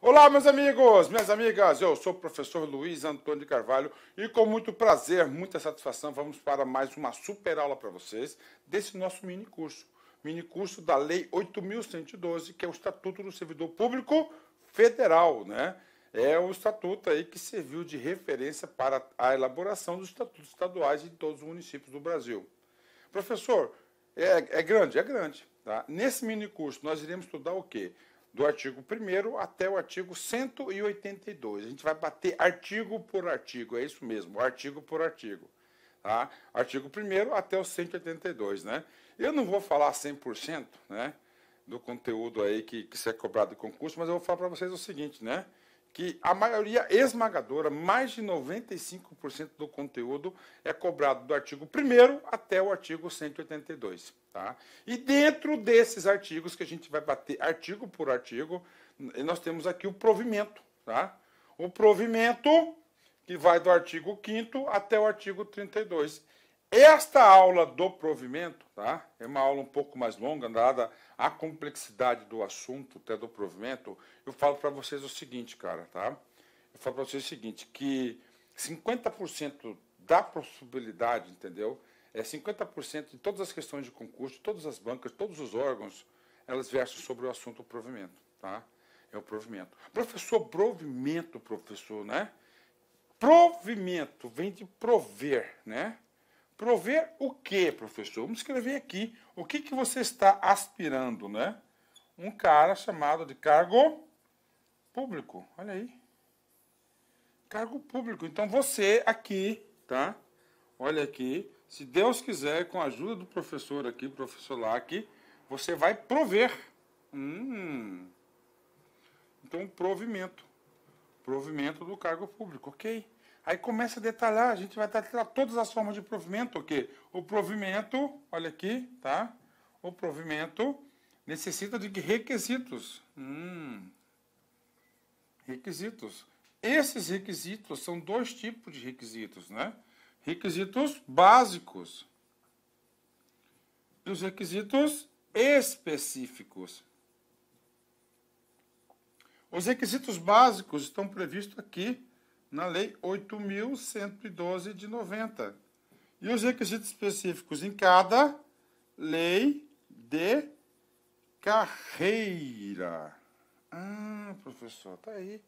Olá, meus amigos, minhas amigas, eu sou o professor Luiz Antônio de Carvalho e com muito prazer, muita satisfação, vamos para mais uma super aula para vocês desse nosso mini curso da Lei 8.112, que é o Estatuto do Servidor Público Federal, né? É o estatuto aí que serviu de referência para a elaboração dos estatutos estaduais de todos os municípios do Brasil. Professor, é grande? É grande. Tá? Nesse mini curso nós iremos estudar o quê? Do artigo 1º até o artigo 182. A gente vai bater artigo por artigo, é isso mesmo, artigo por artigo. Tá? Artigo 1º até o 182, né? Eu não vou falar 100%, né, do conteúdo aí que é cobrado de concurso, mas eu vou falar para vocês o seguinte, né? Que a maioria esmagadora, mais de 95% do conteúdo é cobrado do artigo 1º até o artigo 182. Tá? E dentro desses artigos, que a gente vai bater artigo por artigo, nós temos aqui o provimento. Tá? O provimento, que vai do artigo 5º até o artigo 32. Esta aula do provimento, tá? É uma aula um pouco mais longa, dada a complexidade do assunto, até do provimento. Eu falo para vocês o seguinte, cara, tá? Eu falo para vocês o seguinte, que 50% da possibilidade, entendeu? 50% de todas as questões de concurso, todas as bancas, todos os órgãos, elas versam sobre o assunto provimento, tá? É o provimento. Professor, provimento, professor, né? Provimento vem de prover, né? Prover o quê, professor? Vamos escrever aqui. O que você está aspirando, né? Um cara chamado de cargo público. Olha aí. Cargo público. Então, você aqui, tá? Olha aqui. Se Deus quiser, com a ajuda do professor aqui, professor Lac, você vai prover. Então, provimento. Provimento do cargo público, ok? Aí começa a detalhar, a gente vai detalhar todas as formas de provimento, ok? O provimento, olha aqui, tá? O provimento necessita de requisitos. Requisitos. Esses requisitos são dois tipos de requisitos, né? Requisitos básicos e os requisitos específicos. Os requisitos básicos estão previstos aqui na Lei 8.112 de 90. E os requisitos específicos em cada lei de carreira. Professor, tá aí.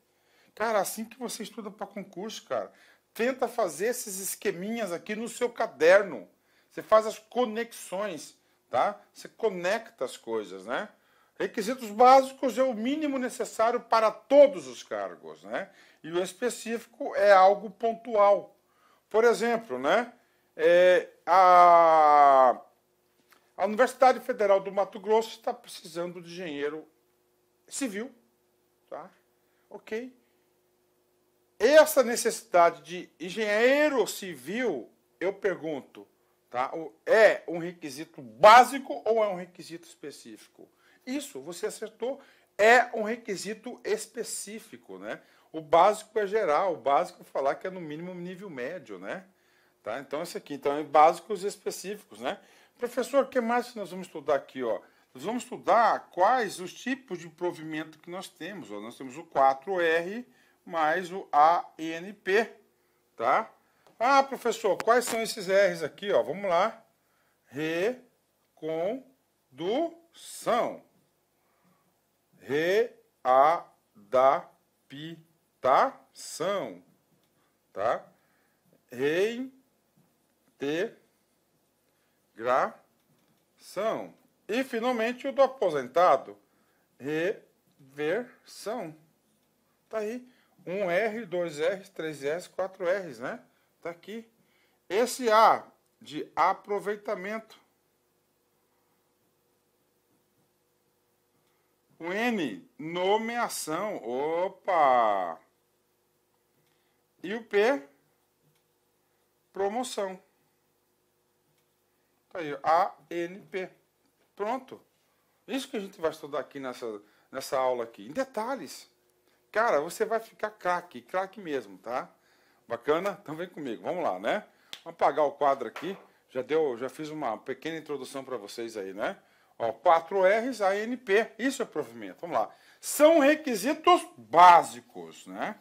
Cara, assim que você estuda para concurso, cara, tenta fazer esses esqueminhas aqui no seu caderno. Você faz as conexões, tá? Você conecta as coisas, né? Requisitos básicos é o mínimo necessário para todos os cargos, né? E o específico é algo pontual. Por exemplo, né? A Universidade Federal do Mato Grosso está precisando de engenheiro civil, tá? Ok. Essa necessidade de engenheiro civil, eu pergunto, tá? É um requisito básico ou é um requisito específico? Isso, você acertou, é um requisito específico, né? O básico é geral, o básico é falar que é no mínimo nível médio, né? Tá? Então, esse aqui, então, é básicos e específicos, né? Professor, o que mais que nós vamos estudar aqui, ó? Nós vamos estudar quais os tipos de provimento que nós temos, ó. Nós temos o 4R mais o ANP, tá? Professor, quais são esses R's aqui, ó? Vamos lá. Recondução. Readaptação, tá? Reintegração. E, finalmente, o do aposentado, reversão. Tá aí. 1R, 2R, 3R, 4Rs, né? Tá aqui. Esse A de aproveitamento. O N, nomeação. Opa! E o P, promoção. Tá aí, ANP. Pronto. Isso que a gente vai estudar aqui nessa aula aqui. Em detalhes. Cara, você vai ficar craque mesmo, tá? Bacana? Então vem comigo. Vamos lá, né? Vamos apagar o quadro aqui. Já fiz uma pequena introdução para vocês aí, né? Ó, 4Rs, ANP, isso é provimento. Vamos lá. São requisitos básicos, né?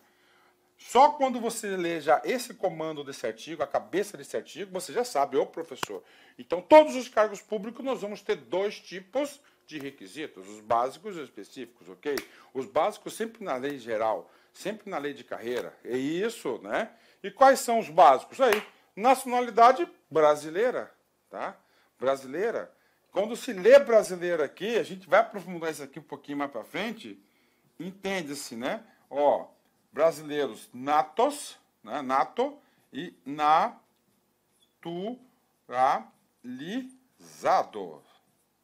Só quando você lê já esse comando desse artigo, a cabeça desse artigo, você já sabe, ô professor. Então, todos os cargos públicos nós vamos ter dois tipos de requisitos, os básicos e os específicos, ok? Os básicos sempre na lei geral, sempre na lei de carreira. É isso, né? E quais são os básicos? Aí, nacionalidade brasileira, tá? Brasileira. Quando se lê brasileira aqui, a gente vai aprofundar isso aqui um pouquinho mais para frente, entende-se, né? Ó, brasileiros natos, né? Nato e naturalizado,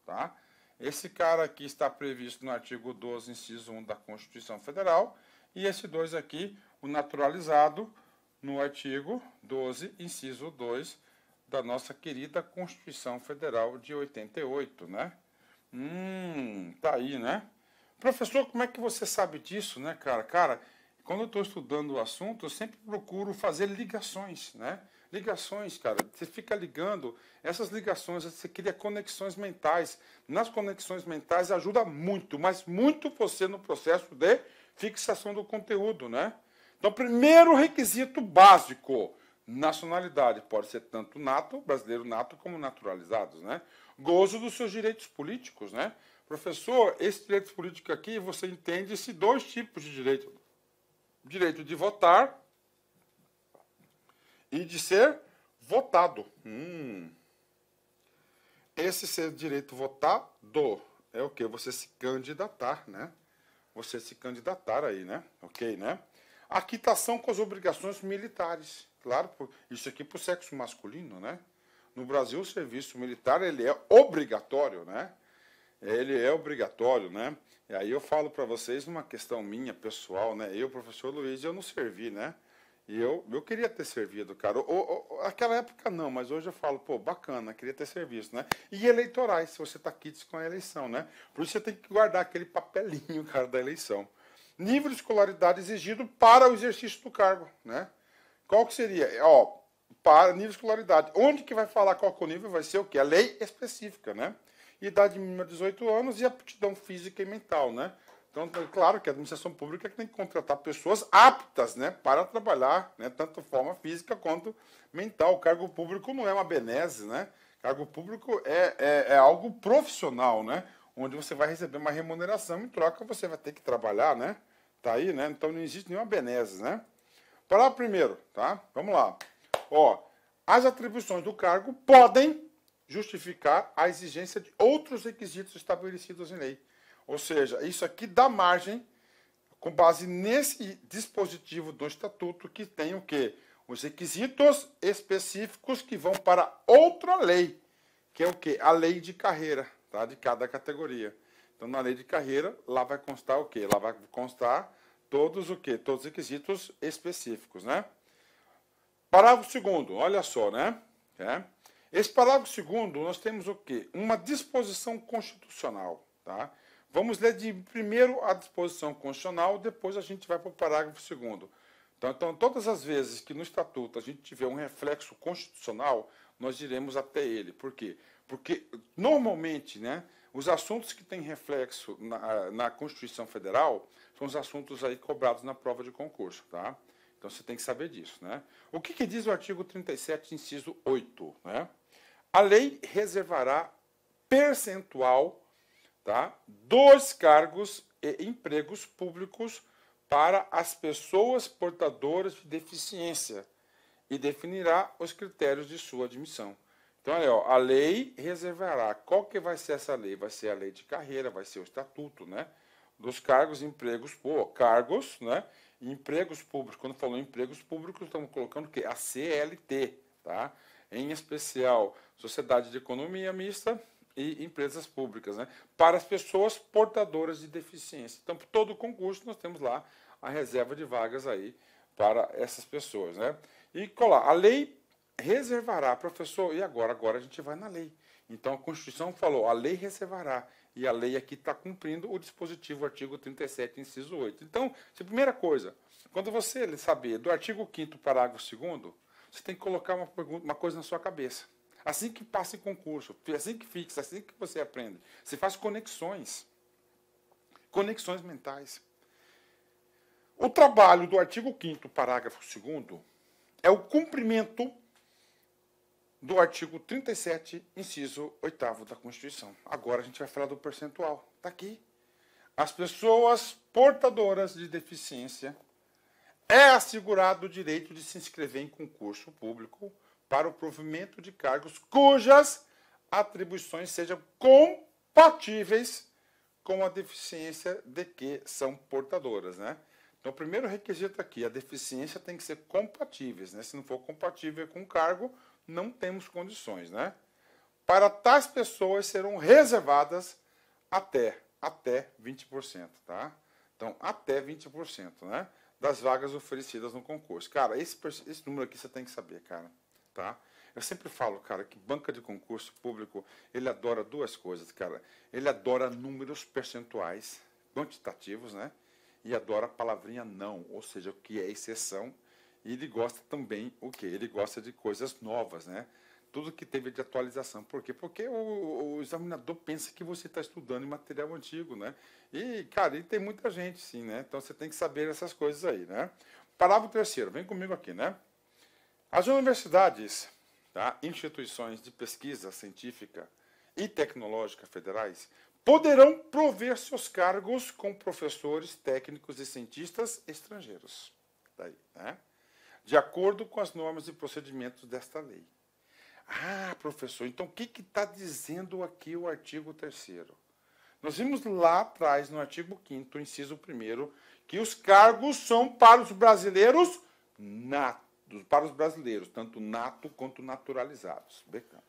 tá? Esse cara aqui está previsto no artigo 12, inciso 1 da Constituição Federal, e esse 2 aqui, o naturalizado, no artigo 12, inciso 2 da nossa querida Constituição Federal de 88, né? Tá aí, né? Professor, como é que você sabe disso, né, cara? Cara, quando eu estou estudando o assunto, eu sempre procuro fazer ligações, né? Ligações, cara. Você fica ligando, essas ligações, você cria conexões mentais. Nas conexões mentais ajuda muito, mas muito você no processo de fixação do conteúdo, né? Então, primeiro requisito básico, nacionalidade. Pode ser tanto nato, brasileiro nato, como naturalizados, né? Gozo dos seus direitos políticos, né? Professor, esse direito político aqui, você entende-se dois tipos de direito. Direito de votar e de ser votado. Esse ser direito votado é o quê? Você se candidatar, né? Você se candidatar aí, né? Ok, né? A quitação com as obrigações militares. Claro, isso aqui para o sexo masculino, né? No Brasil, o serviço militar, ele é obrigatório, né? Ele é obrigatório, né? E aí eu falo para vocês uma questão minha, pessoal, né? Eu, professor Luiz, eu não servi, né? E eu queria ter servido, cara. Aquela época não, mas hoje eu falo, pô, bacana, queria ter serviço, né? E eleitorais, se você está quites com a eleição, né? Por isso você tem que guardar aquele papelinho, cara, da eleição. Nível de escolaridade exigido para o exercício do cargo, né? Qual que seria? Ó, para nível de escolaridade. Onde que vai falar qual que é o nível? Vai ser o quê? A lei específica, né? Idade mínima de 18 anos e aptidão física e mental, né? Então, claro que a administração pública tem que contratar pessoas aptas, né, para trabalhar, né, tanto forma física quanto mental. O cargo público não é uma benesse, né? Cargo público é algo profissional, né? Onde você vai receber uma remuneração, em troca você vai ter que trabalhar, né? Tá aí, né? Então não existe nenhuma benesse, né? Parágrafo primeiro, tá? Vamos lá. Ó, as atribuições do cargo podem justificar a exigência de outros requisitos estabelecidos em lei. Ou seja, isso aqui dá margem, com base nesse dispositivo do Estatuto, que tem o quê? Os requisitos específicos que vão para outra lei, que é o quê? A lei de carreira, tá? De cada categoria. Então, na lei de carreira, lá vai constar o quê? Lá vai constar todos o quê? Todos os requisitos específicos, né? Parágrafo 2º, olha só, né? Esse parágrafo 2º, nós temos o quê? Uma disposição constitucional, tá? Vamos ler de primeiro a disposição constitucional, depois a gente vai para o parágrafo 2º. Então, todas as vezes que no Estatuto a gente tiver um reflexo constitucional, nós iremos até ele. Por quê? Porque, normalmente, né, os assuntos que têm reflexo na Constituição Federal são os assuntos aí cobrados na prova de concurso, tá? Então, você tem que saber disso, né? O que diz o artigo 37, inciso 8, né? A lei reservará percentual, tá, dos cargos e empregos públicos para as pessoas portadoras de deficiência e definirá os critérios de sua admissão. Então, olha, ó, a lei reservará. Qual que vai ser essa lei? Vai ser a lei de carreira, vai ser o estatuto, né? Dos cargos e empregos, cargos, né? E empregos públicos. Quando falou empregos públicos, estamos colocando o quê? A CLT, tá? Em especial, Sociedade de Economia Mista e empresas públicas, né? Para as pessoas portadoras de deficiência. Então, por todo o concurso, nós temos lá a reserva de vagas aí para essas pessoas, né? E colar, a lei reservará, professor, e agora? Agora a gente vai na lei. Então, a Constituição falou, a lei reservará, e a lei aqui está cumprindo o dispositivo, artigo 37, inciso 8. Então, a primeira coisa, quando você saber do artigo 5º, parágrafo 2º, você tem que colocar uma coisa na sua cabeça. Assim que passa em concurso, assim que fixa, assim que você aprende, você faz conexões. Conexões mentais. O trabalho do artigo 5º, parágrafo 2º, é o cumprimento do artigo 37, inciso 8º da Constituição. Agora a gente vai falar do percentual. Está aqui. As pessoas portadoras de deficiência é assegurado o direito de se inscrever em concurso público para o provimento de cargos cujas atribuições sejam compatíveis com a deficiência de que são portadoras, né? Então, o primeiro requisito aqui, a deficiência tem que ser compatíveis, né? Se não for compatível com o cargo, não temos condições, né? Para tais pessoas serão reservadas até 20%, tá? Então, até 20%, né? Das vagas oferecidas no concurso. Cara, esse número aqui você tem que saber, cara, tá? Eu sempre falo, cara, que banca de concurso público, ele adora duas coisas, cara. Ele adora números percentuais quantitativos, né? E adora a palavrinha não, ou seja, o que é exceção. E ele gosta também, o quê? Ele gosta de coisas novas, né? Tudo que teve de atualização. Por quê? Porque o examinador pensa que você está estudando em material antigo, né? E, cara, e tem muita gente, sim, né? Então você tem que saber essas coisas aí, né? Parágrafo 3º, vem comigo aqui, né? As universidades, tá? Instituições de pesquisa científica e tecnológica federais poderão prover seus cargos com professores, técnicos e cientistas estrangeiros. Daí, né? De acordo com as normas e procedimentos desta lei. Ah, professor, então o que está dizendo aqui o artigo 3º? Nós vimos lá atrás, no artigo 5º, inciso 1º, que os cargos são para os brasileiros natos, para os brasileiros, tanto nato quanto naturalizados. Bacana.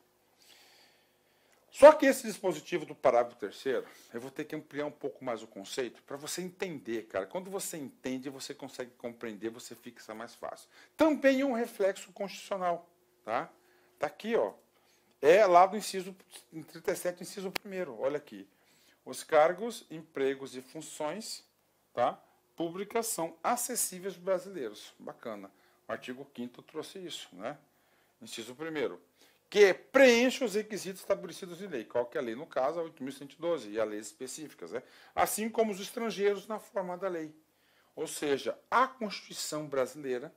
Só que esse dispositivo do parágrafo 3º, eu vou ter que ampliar um pouco mais o conceito para você entender, cara. Quando você entende, você consegue compreender, você fixa mais fácil. Também é um reflexo constitucional, tá? Tá aqui, ó. É lá do inciso 37, inciso 1º. Olha aqui. Os cargos, empregos e funções, tá? Públicas são acessíveis aos brasileiros. Bacana. O artigo 5º trouxe isso, né? Inciso 1º. Que preenche os requisitos estabelecidos em lei. Qual que é a lei? No caso, a 8.112, e as leis específicas, né? Assim como os estrangeiros na forma da lei. Ou seja, a Constituição brasileira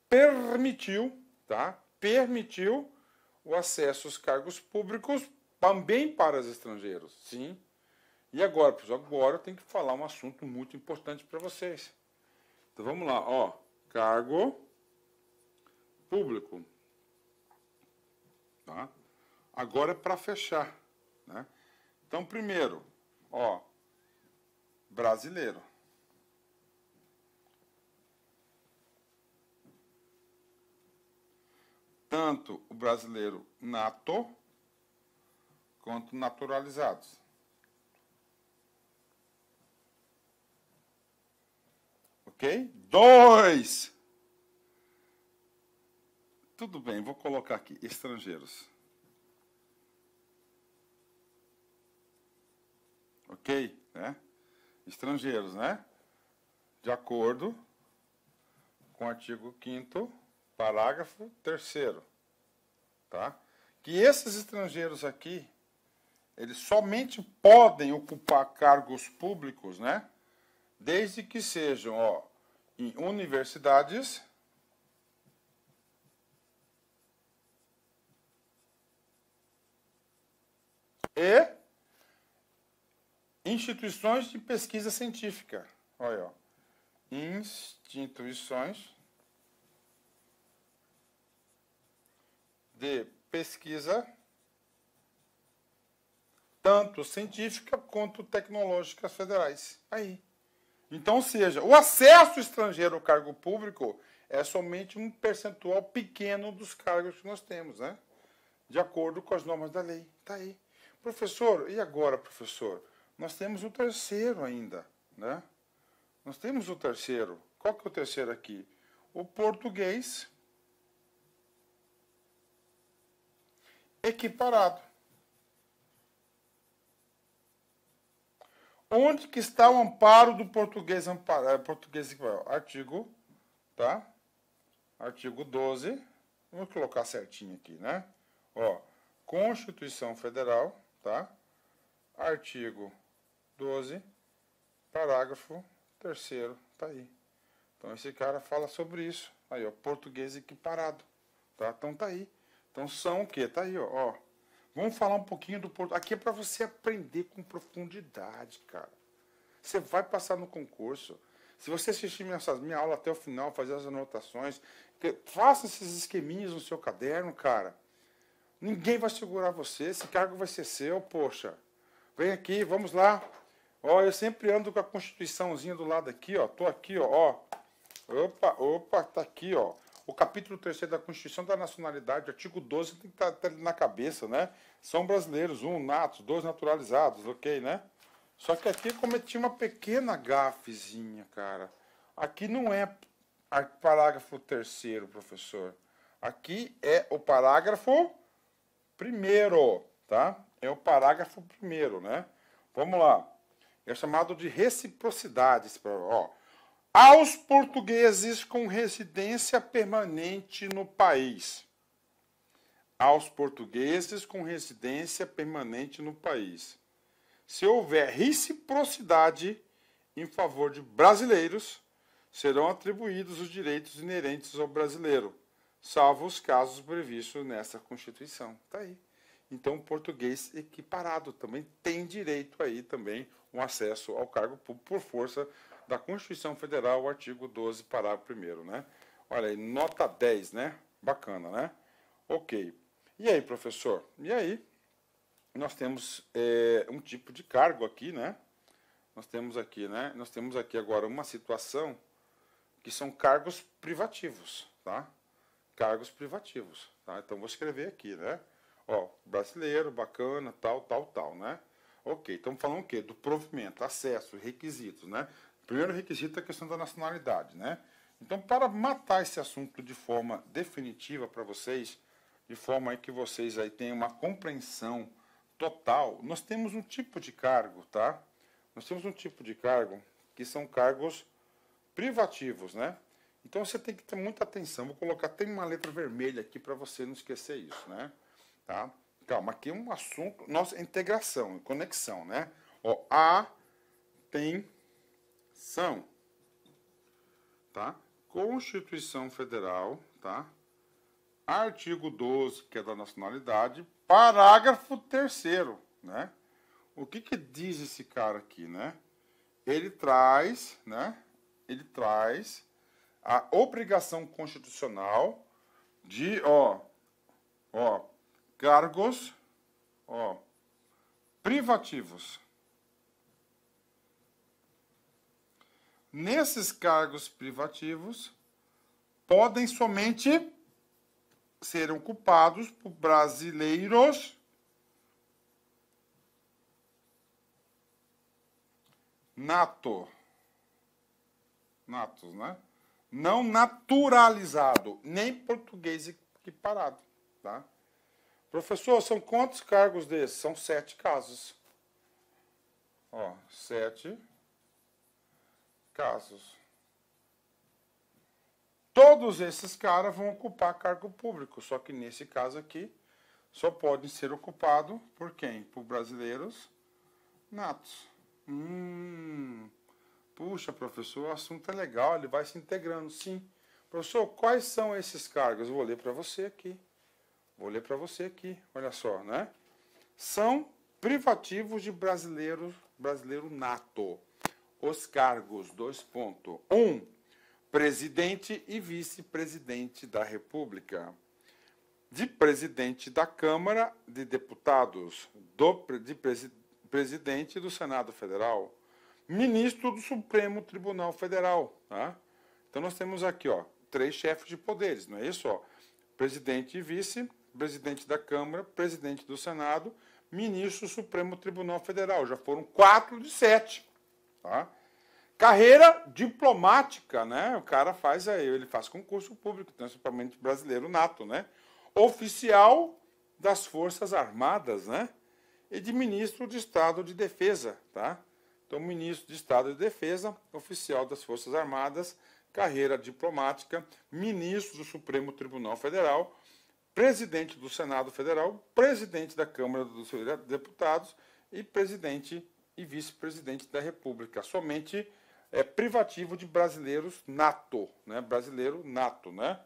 permitiu, tá? Permitiu o acesso aos cargos públicos também para os estrangeiros. Sim. E agora, pessoal, agora eu tenho que falar um assunto muito importante para vocês. Então vamos lá, ó. Cargo público. Tá? Agora é para fechar, né? Então, primeiro, ó, brasileiro. Tanto o brasileiro nato quanto naturalizados. Ok? 2. Tudo bem, vou colocar aqui, estrangeiros. Ok? Né? Estrangeiros, né? De acordo com o artigo 5º, parágrafo 3º. Tá? Que esses estrangeiros aqui, eles somente podem ocupar cargos públicos, né? Desde que sejam, ó, em universidades e instituições de pesquisa científica. Olha, ó. Instituições de pesquisa, tanto científica quanto tecnológicas federais. Aí. Então, ou seja, o acesso estrangeiro ao cargo público é somente um percentual pequeno dos cargos que nós temos, né? De acordo com as normas da lei. Está aí. Professor, e agora, professor? Nós temos o terceiro ainda, né? Nós temos o terceiro. Qual que é o terceiro aqui? O português equiparado. Onde que está o amparo do português amparado? Português equiparado. Artigo, tá? Artigo 12. Vamos colocar certinho aqui, né? Ó, Constituição Federal, tá? Artigo 12, parágrafo 3º, tá aí. Então esse cara fala sobre isso. Aí, ó, português equiparado, tá? Então tá aí. Então são o quê? Tá aí, ó. Vamos falar um pouquinho do português. Aqui é para você aprender com profundidade, cara. Você vai passar no concurso. Se você assistir minha aula até o final, fazer as anotações, faça esses esqueminhas no seu caderno, cara. Ninguém vai segurar você, esse cargo vai ser seu, poxa. Vem aqui, vamos lá. Ó, eu sempre ando com a Constituiçãozinha do lado aqui, ó. Tô aqui, ó. Opa, tá aqui, ó. O capítulo 3º da Constituição da Nacionalidade, artigo 12, tem que estar na cabeça, né? São brasileiros, 1, natos, 2, naturalizados, ok, né? Só que aqui eu cometi uma pequena gafezinha, cara. Aqui não é parágrafo 3º, professor. Aqui é o parágrafo 1º, tá? É o parágrafo 1º, né? Vamos lá. É chamado de reciprocidade. Ó. Aos portugueses com residência permanente no país. Aos portugueses com residência permanente no país. Se houver reciprocidade em favor de brasileiros, serão atribuídos os direitos inerentes ao brasileiro, salvo os casos previstos nessa Constituição. Tá aí. Então, o português equiparado também tem direito aí também um acesso ao cargo público por força da Constituição Federal, o artigo 12, parágrafo 1º, né? Olha aí, nota 10, né? Bacana, né? Ok. E aí, professor? E aí, nós temos um tipo de cargo aqui, né? Nós temos aqui agora uma situação que são cargos privativos, tá? Cargos privativos, tá? Então, vou escrever aqui, né? Ó, brasileiro, bacana, tal, né? Ok, estamos falando o quê? Do provimento, acesso, requisitos, né? Primeiro requisito é a questão da nacionalidade, né? Então, para matar esse assunto de forma definitiva para vocês, de forma aí que vocês aí tenham uma compreensão total, nós temos um tipo de cargo, tá? Nós temos um tipo de cargo que são cargos privativos, né? Então, você tem que ter muita atenção. Vou colocar, tem uma letra vermelha aqui para você não esquecer isso, né? Tá? Calma, aqui é um assunto, nossa, integração, conexão, né? Ó, atenção, tá? Constituição Federal, tá? Artigo 12, que é da nacionalidade, parágrafo 3º, né? O que diz esse cara aqui, né? Ele traz, né? Ele traz a obrigação constitucional de, cargos, privativos. Nesses cargos privativos, podem somente ser ocupados por brasileiros natos, né? Não naturalizado, nem português equiparado, tá? Professor, são quantos cargos desses? São 7 casos. Ó, 7 casos. Todos esses caras vão ocupar cargo público, só que nesse caso aqui, só podem ser ocupados por quem? Por brasileiros natos. Puxa, professor, o assunto é legal, ele vai se integrando. Sim. Professor, quais são esses cargos? Eu vou ler para você aqui. Olha só, né? São privativos de brasileiro nato. Os cargos, 1. Presidente e vice-presidente da República. De presidente da Câmara de Deputados. Presidente do Senado Federal. Ministro do Supremo Tribunal Federal. Tá? Então, nós temos aqui, 3 chefes de poderes, não é isso? Presidente e vice, presidente da Câmara, presidente do Senado, ministro do Supremo Tribunal Federal. Já foram 4 de 7. Tá? Carreira diplomática, né? O cara ele faz concurso público, principalmente brasileiro nato, né? Oficial das Forças Armadas, né? E de ministro de Estado de Defesa, tá? Então, ministro de Estado de Defesa, oficial das Forças Armadas, carreira diplomática, ministro do Supremo Tribunal Federal, presidente do Senado Federal, presidente da Câmara dos Deputados e presidente e vice-presidente da República. Somente privativo de brasileiros nato, né? Brasileiro nato, né?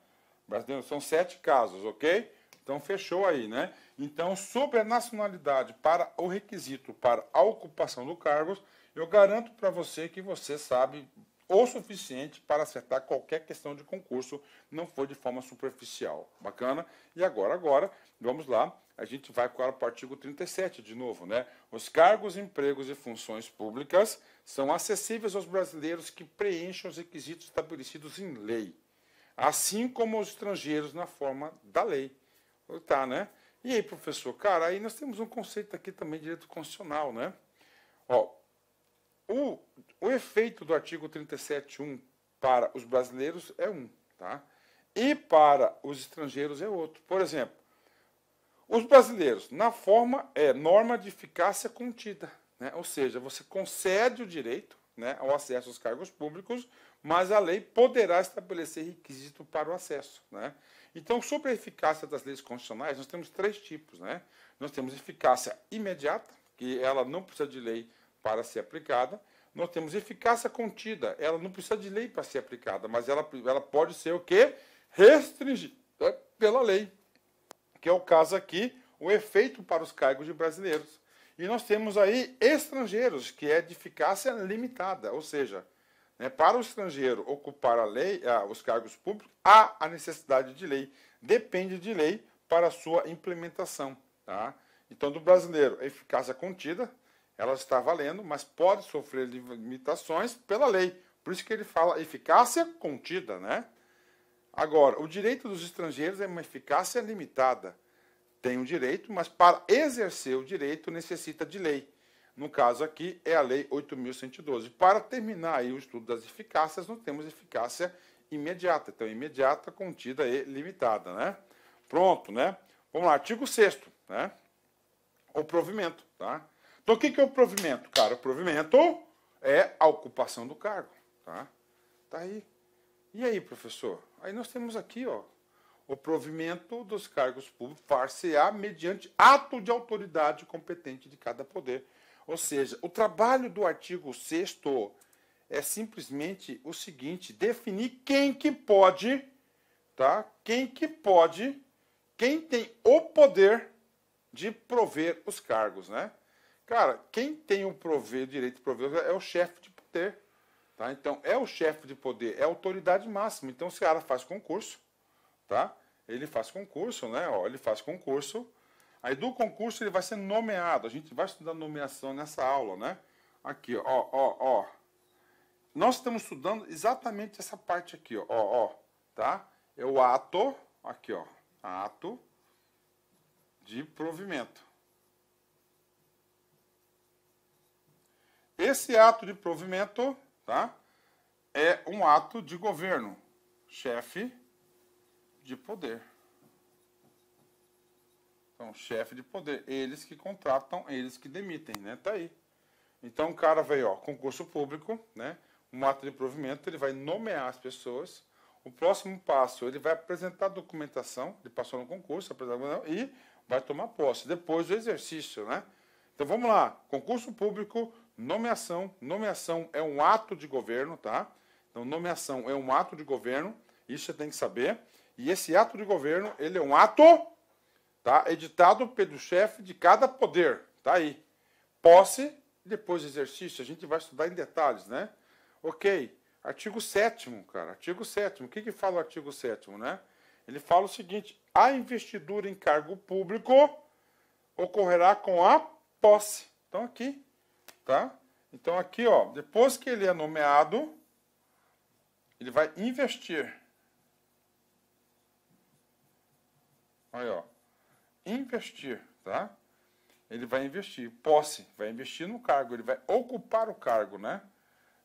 Brasileiro, são 7 casos, ok? Então, fechou aí, né? Então, sobre a nacionalidade para o requisito para a ocupação do cargo, eu garanto para você que você sabe o suficiente para acertar qualquer questão de concurso, não for de forma superficial. Bacana? E agora, vamos lá, a gente vai para o artigo 37 de novo, né? Os cargos, empregos e funções públicas são acessíveis aos brasileiros que preencham os requisitos estabelecidos em lei, assim como aos estrangeiros na forma da lei. Tá, né? E aí, professor? Cara, aí nós temos um conceito aqui também de direito constitucional, né? Ó, o efeito do artigo 37.1 para os brasileiros é um, tá? E para os estrangeiros é outro. Por exemplo, os brasileiros, na forma, norma de eficácia contida, né? Ou seja, você concede o direito, né, ao acesso aos cargos públicos, mas a lei poderá estabelecer requisito para o acesso, né? Então, sobre a eficácia das leis constitucionais, nós temos 3 tipos, né? Nós temos eficácia imediata, que ela não precisa de lei para ser aplicada. Nós temos eficácia contida, ela não precisa de lei para ser aplicada, mas ela pode ser o quê? Restringida pela lei, que é o caso aqui, o efeito para os cargos de brasileiros. E nós temos aí estrangeiros, que é de eficácia limitada, ou seja, né, para o estrangeiro ocupar os cargos públicos, há a necessidade de lei, depende de lei para a sua implementação. Tá? Então, do brasileiro, a eficácia contida, ela está valendo, mas pode sofrer limitações pela lei. Por isso que ele fala eficácia contida, né? Agora, o direito dos estrangeiros é uma eficácia limitada. Tem um direito, mas para exercer o direito necessita de lei. No caso aqui, é a Lei 8.112. Para terminar aí o estudo das eficácias, nós temos eficácia imediata. Então, imediata, contida e limitada, né? Pronto, né? Vamos lá, artigo 6º, né? O provimento, tá? Então, o que é o provimento, cara? O provimento é a ocupação do cargo, tá? Tá aí. E aí, professor? Aí nós temos aqui, ó, o provimento dos cargos públicos far-se-á mediante ato de autoridade competente de cada poder. Ou seja, o trabalho do artigo 6º é simplesmente o seguinte, definir quem que pode, tá? Quem tem o poder de prover os cargos, né? Cara, quem tem o direito de prover é o chefe de poder, tá? Então, é o chefe de poder, é a autoridade máxima. Então, se o cara faz concurso, tá? Ele faz concurso, né? Ó, ele faz concurso. Aí do concurso ele vai ser nomeado. A gente vai estudar nomeação nessa aula, né? Aqui, ó. Nós estamos estudando exatamente essa parte aqui, ó, tá? É o ato, aqui, ó, ato de provimento. Esse ato de provimento, tá? É um ato de governo, chefe de poder. Então, chefe de poder, eles que contratam, eles que demitem, né? Tá aí. Então, o cara veio, ó, concurso público, né? Um ato de provimento, ele vai nomear as pessoas. O próximo passo, ele vai apresentar a documentação, ele passou no concurso, e vai tomar posse, depois do exercício, né? Então, vamos lá. Concurso público, nomeação. Nomeação é um ato de governo, tá? Então, nomeação é um ato de governo, isso você tem que saber. E esse ato de governo, ele é um ato, tá, editado pelo chefe de cada poder. Tá aí. Posse, depois exercício. A gente vai estudar em detalhes, né? Ok. Artigo 7º, cara. Artigo 7º. O que fala o artigo 7º, né? Ele fala o seguinte: a investidura em cargo público ocorrerá com a posse. Então, aqui, tá? Então, aqui, ó, depois que ele é nomeado, ele vai investir. Aí, ó. Investir, tá? Ele vai investir. Posse, vai investir no cargo, ele vai ocupar o cargo, né?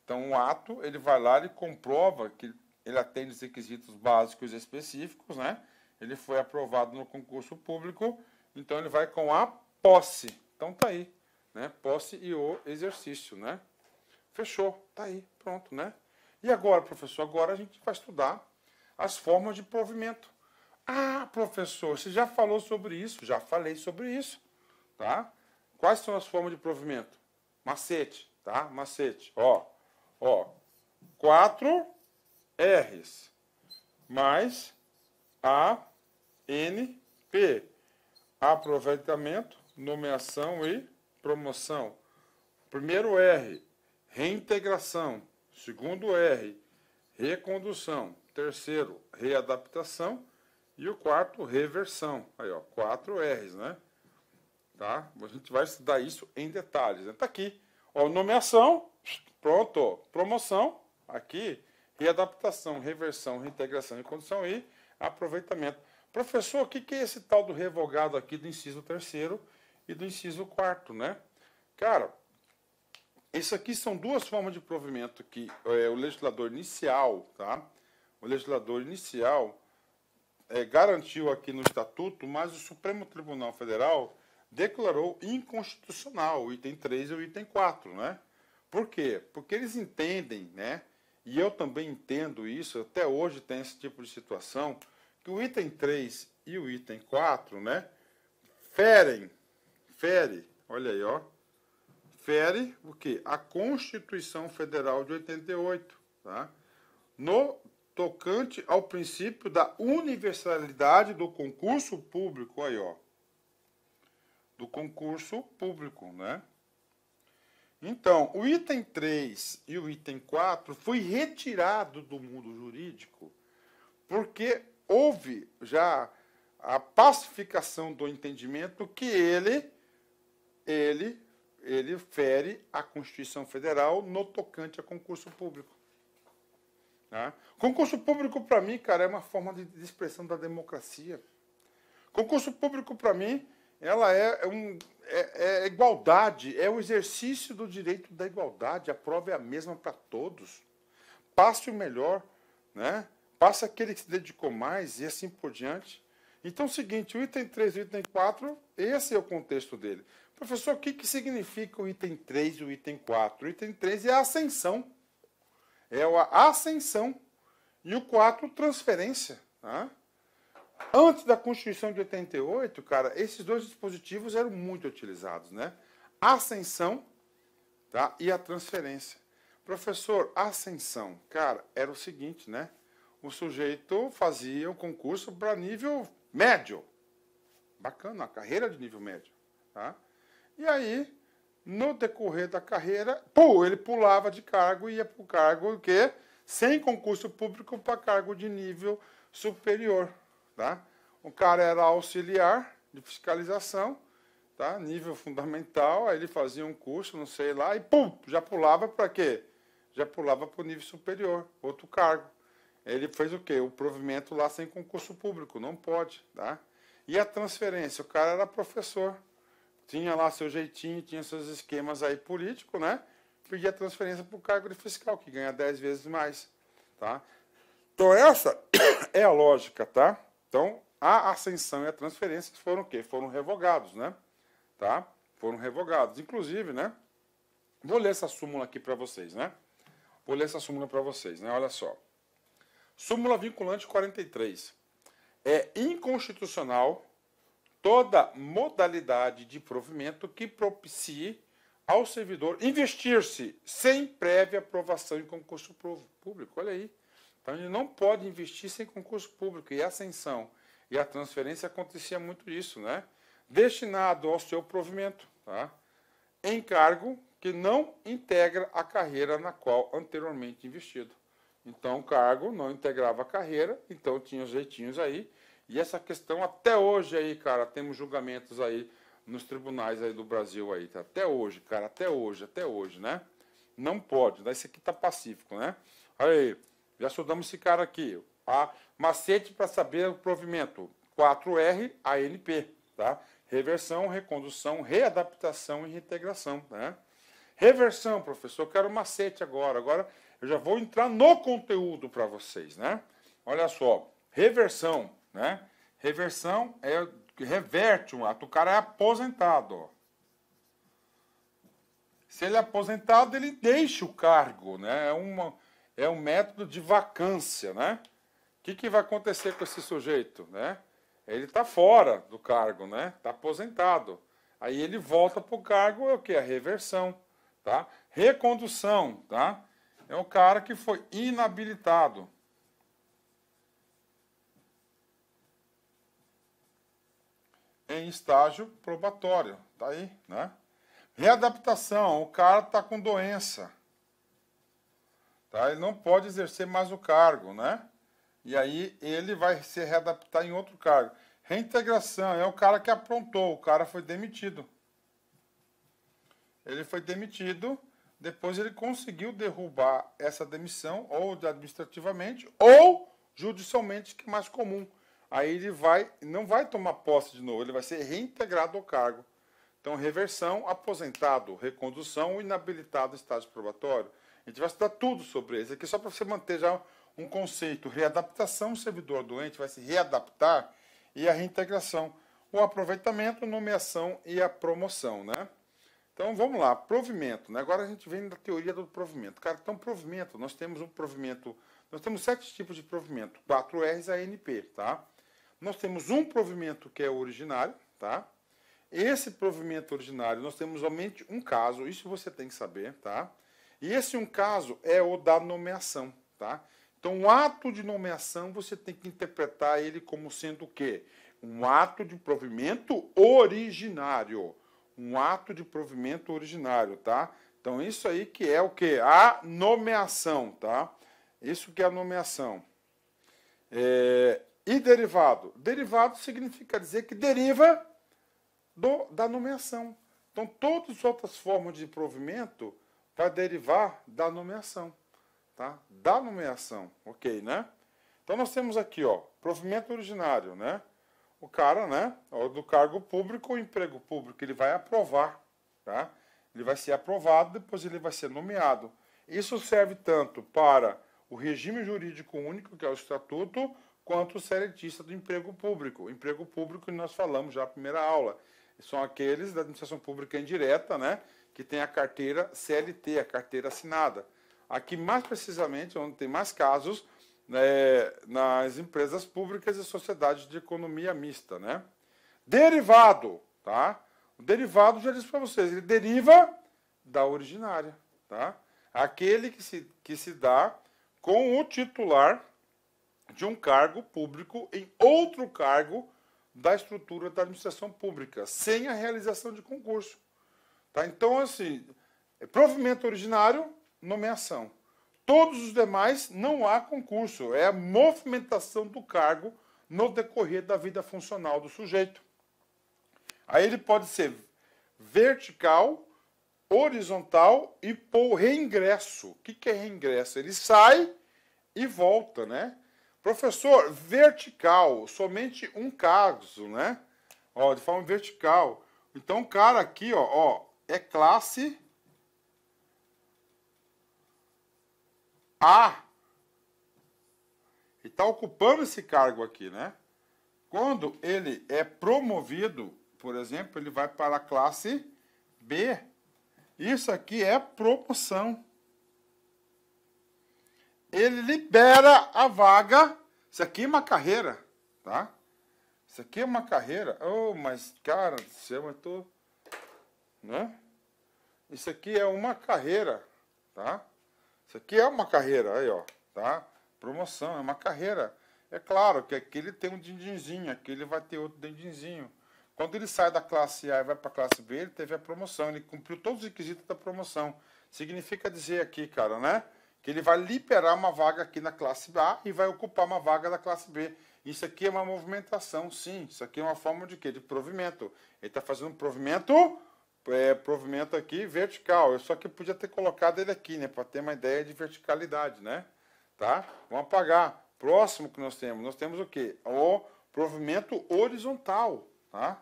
Então, o ato, ele vai lá e comprova que ele atende os requisitos básicos e específicos, né? Ele foi aprovado no concurso público, então ele vai com a posse. Então, tá aí, né? Posse e o exercício, né? Fechou, tá aí, pronto, né? E agora, professor? Agora a gente vai estudar as formas de provimento. Ah, professor, você já falou sobre isso? Já falei sobre isso, tá? Quais são as formas de provimento? macete, tá? Macete, ó, 4 R's mais ANP, aproveitamento, nomeação e promoção. Primeiro R, reintegração. Segundo R, recondução. Terceiro, readaptação. E o quarto, reversão. Aí, ó, 4 R's, né? Tá? A gente vai estudar isso em detalhes. Né? Tá aqui. Ó, nomeação, pronto. Promoção, aqui. Readaptação, reversão, reintegração, recondução e aproveitamento. Professor, o que é esse tal do revogado aqui do inciso 3º e do inciso 4º, né? Cara, isso aqui são duas formas de provimento que o legislador inicial, tá? O legislador inicial garantiu aqui no Estatuto, mas o Supremo Tribunal Federal declarou inconstitucional o item 3 e o item 4, né? Por quê? Porque eles entendem, né? E eu também entendo isso, até hoje tem esse tipo de situação, que o item 3 e o item 4, né? Fere, olha aí, ó. Fere o quê? A Constituição Federal de 88, tá? No tocante ao princípio da universalidade do concurso público, aí, ó. Do concurso público, né? Então, o item 3 e o item 4 foi retirado do mundo jurídico porque houve já a pacificação do entendimento que ele fere a Constituição Federal no tocante a concurso público. Tá? Concurso público, para mim, cara, é uma forma de expressão da democracia. Concurso público, para mim, ela é igualdade, é o exercício do direito da igualdade. A prova é a mesma para todos. Passe o melhor, né? Passe aquele que se dedicou mais e assim por diante. Então é o seguinte, o item 3 e o item 4, esse é o contexto dele. Professor, o que significa o item 3 e o item 4? O item 3 é a ascensão. É a ascensão. E o 4, transferência. Tá? Antes da Constituição de 88, cara, esses dois dispositivos eram muito utilizados, né? A ascensão, tá? E a transferência. Professor, a ascensão, cara, era o seguinte, né? O sujeito fazia o concurso para nível médio. Bacana, a carreira de nível médio, tá? E aí, no decorrer da carreira, ele pulava de cargo e ia para o cargo que sem concurso público para cargo de nível superior. Tá? O cara era auxiliar de fiscalização, tá? Nível fundamental, aí ele fazia um curso, não sei lá, e já pulava para quê? Já pulava para o nível superior, outro cargo. Ele fez o quê? O provimento lá sem concurso público, não pode. Tá? E a transferência? O cara era professor, tinha lá seu jeitinho, tinha seus esquemas aí políticos, né? Pedia transferência para o cargo de fiscal, que ganha 10 vezes mais. Tá? Então essa é a lógica, tá? Então, a ascensão e a transferência foram o quê? Foram revogados, né? Tá? Foram revogados. Inclusive, né? Vou ler essa súmula aqui para vocês, né? Vou ler essa súmula para vocês, né? Olha só. Súmula vinculante 43. É inconstitucional toda modalidade de provimento que propicie ao servidor investir-se sem prévia aprovação em concurso público. Olha aí. Então, ele não pode investir sem concurso público. E a ascensão e a transferência acontecia muito isso, né? Destinado ao seu provimento, tá? Em cargo que não integra a carreira na qual anteriormente investido. Então, o cargo não integrava a carreira, então tinha os jeitinhos aí. E essa questão até hoje aí, cara, temos julgamentos aí nos tribunais aí do Brasil aí, tá? Até hoje, cara, até hoje, né? Não pode, esse aqui tá pacífico, né? Aí, já estudamos esse cara aqui. Macete para saber o provimento. 4R, ANP, tá? Reversão, recondução, readaptação e reintegração, né? Reversão, professor, eu quero macete agora. Agora eu já vou entrar no conteúdo para vocês, né? Olha só, reversão, né? Reversão é reverte um ato. O cara é aposentado, ó. Se ele é aposentado, ele deixa o cargo, né? É um método de vacância, né? O que vai acontecer com esse sujeito, né? Ele está fora do cargo, né? Está aposentado. Aí ele volta para o cargo, é o quê? A reversão, tá? Recondução, tá? É o cara que foi inabilitado. Em estágio probatório, tá aí, né? Readaptação, o cara está com doença, tá? Ele não pode exercer mais o cargo, né? E aí ele vai se readaptar em outro cargo. Reintegração é o cara que aprontou, o cara foi demitido. Ele foi demitido, depois ele conseguiu derrubar essa demissão, ou administrativamente, ou judicialmente, que é mais comum. Aí ele não vai tomar posse de novo, ele vai ser reintegrado ao cargo. Então, reversão, aposentado, recondução, inabilitado, estágio probatório. A gente vai estudar tudo sobre isso. Aqui só para você manter já um conceito. Readaptação, o servidor doente vai se readaptar, e a reintegração. O aproveitamento, nomeação e a promoção, né? Então, vamos lá. Provimento, né? Agora a gente vem da teoria do provimento. Cara, então, provimento, nós temos um provimento, nós temos 7 tipos de provimento, 4 R's a NP, tá? Nós temos um provimento que é originário, tá? Esse provimento originário, nós temos somente um caso, isso você tem que saber, tá? E esse um caso é o da nomeação, tá? Então, o ato de nomeação, você tem que interpretar ele como sendo o quê? Um ato de provimento originário. Um ato de provimento originário, tá? Então, isso aí que é o quê? A nomeação, tá? Isso que é a nomeação. E derivado? Derivado significa dizer que deriva da nomeação. Então, todas as outras formas de provimento vai derivar da nomeação, tá? Da nomeação, ok, né? Então, nós temos aqui, ó, provimento originário, né? O cara, né, do cargo público ou emprego público, ele vai aprovar, tá? Ele vai ser aprovado, depois ele vai ser nomeado. Isso serve tanto para o regime jurídico único, que é o estatuto, quanto o seletista do emprego público. O emprego público que nós falamos já na primeira aula. São aqueles da administração pública indireta, né, que tem a carteira CLT, a carteira assinada. Aqui, mais precisamente, onde tem mais casos, nas empresas públicas e sociedades de economia mista, né? Derivado, tá? O derivado, já disse para vocês, ele deriva da originária, tá? Aquele que se dá com o titular de um cargo público em outro cargo da estrutura da administração pública, sem a realização de concurso, tá? Então, assim, provimento originário, nomeação. Todos os demais não há concurso, é a movimentação do cargo no decorrer da vida funcional do sujeito. Aí ele pode ser vertical, horizontal e por reingresso. O que é reingresso? Ele sai e volta, né? Professor, vertical, somente um caso, né? Ó, de forma vertical. Então o cara aqui, ó, é classe A. E está ocupando esse cargo aqui, né? Quando ele é promovido, por exemplo, ele vai para a classe B. Isso aqui é promoção. Ele libera a vaga. Isso aqui é uma carreira, tá? Isso aqui é uma carreira. Oh, mas, cara do céu, eu tô... né? Isso aqui é uma carreira, tá? Isso aqui é uma carreira, aí, ó, tá? Promoção, é uma carreira. É claro que aqui ele tem um din-dinzinho, aqui ele vai ter outro din-dinzinho. Quando ele sai da classe A e vai para a classe B, ele teve a promoção, ele cumpriu todos os requisitos da promoção. Significa dizer aqui, cara, né? Que ele vai liberar uma vaga aqui na classe A e vai ocupar uma vaga da classe B. Isso aqui é uma movimentação, sim. Isso aqui é uma forma de quê? De provimento. Ele está fazendo um provimento aqui vertical. Eu só que podia ter colocado ele aqui, né? Para ter uma ideia de verticalidade, né? Tá? Vamos apagar. Próximo que nós temos o quê? O provimento horizontal, tá?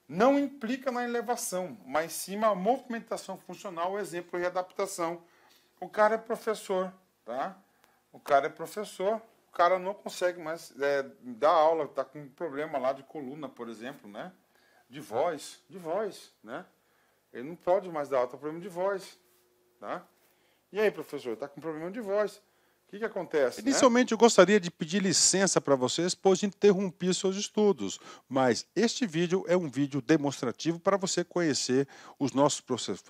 Não implica na elevação, mas sim uma movimentação funcional, exemplo, readaptação. O cara é professor, tá? O cara é professor, o cara não consegue mais dar aula, está com um problema lá de coluna, por exemplo, né? De voz, né? Ele não pode mais dar aula, está com problema de voz, tá? E aí, professor, está com problema de voz. O que acontece, né? Inicialmente, eu gostaria de pedir licença para vocês, pois interrompi seus estudos, mas este vídeo é um vídeo demonstrativo para você conhecer os nossos processos.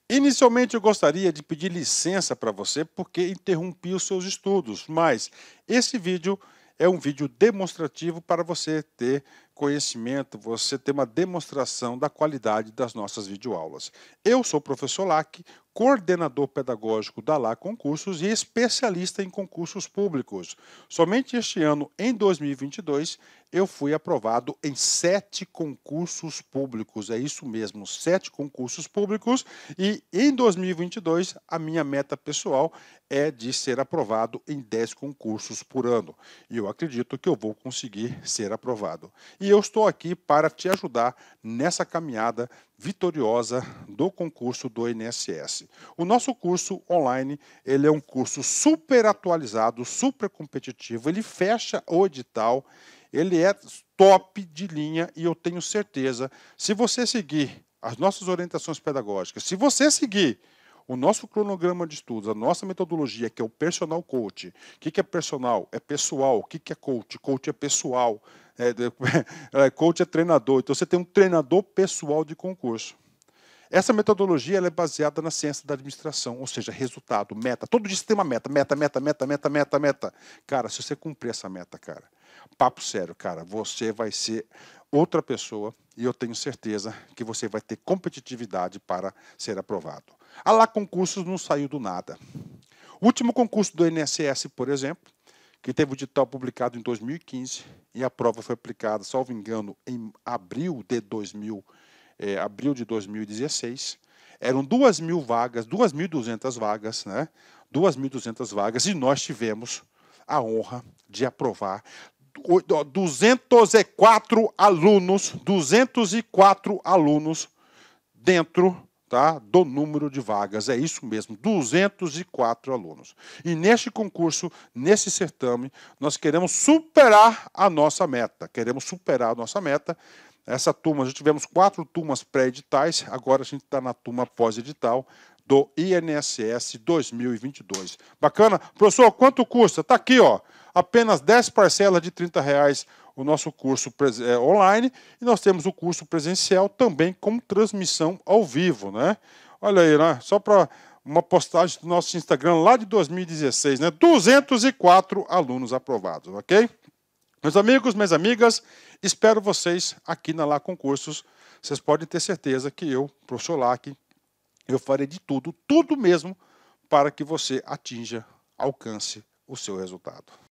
Inicialmente, eu gostaria de pedir licença para você porque interrompi os seus estudos, mas esse vídeo é um vídeo demonstrativo para você ter conhecimento, você ter uma demonstração da qualidade das nossas videoaulas. Eu sou o professor Lac, coordenador pedagógico da LA Concursos e especialista em concursos públicos. Somente este ano, em 2022, eu fui aprovado em 7 concursos públicos. É isso mesmo, 7 concursos públicos. E em 2022, a minha meta pessoal é de ser aprovado em 10 concursos por ano. E eu acredito que eu vou conseguir ser aprovado. E eu estou aqui para te ajudar nessa caminhada vitoriosa do concurso do INSS. O nosso curso online, ele é um curso super atualizado, super competitivo, ele fecha o edital, ele é top de linha e eu tenho certeza, se você seguir as nossas orientações pedagógicas, se você seguir o nosso cronograma de estudos, a nossa metodologia, que é o Personal Coach. O que é personal? É pessoal. O que é coach? Coach é pessoal. Coach é treinador. Então, você tem um treinador pessoal de concurso. Essa metodologia ela é baseada na ciência da administração, ou seja, resultado, meta. Todo dia você tem uma meta, meta. Cara, se você cumprir essa meta, cara, papo sério, cara, você vai ser outra pessoa e eu tenho certeza que você vai ter competitividade para ser aprovado. A LA Concursos não saiu do nada. O último concurso do INSS, por exemplo, que teve o edital publicado em 2015 e a prova foi aplicada, salvo engano, em abril de 2016, eram 2.000 vagas, 2.200 vagas, né? 2.200 vagas, e nós tivemos a honra de aprovar 204 alunos dentro, tá, do número de vagas. É isso mesmo, 204 alunos. E neste concurso, nesse certame, nós queremos superar a nossa meta. Essa turma, já tivemos 4 turmas pré-editais, agora a gente está na turma pós-edital do INSS 2022. Bacana? Professor, quanto custa? Está aqui, ó, apenas 10 parcelas de R$30 o nosso curso online, e nós temos o curso presencial também com transmissão ao vivo, né? Olha aí, né? Só para uma postagem do nosso Instagram lá de 2016, né? 204 alunos aprovados, ok? Meus amigos, minhas amigas, espero vocês aqui na LA Concursos. Vocês podem ter certeza que eu, professor Lac, eu farei de tudo mesmo, para que você atinja, alcance o seu resultado.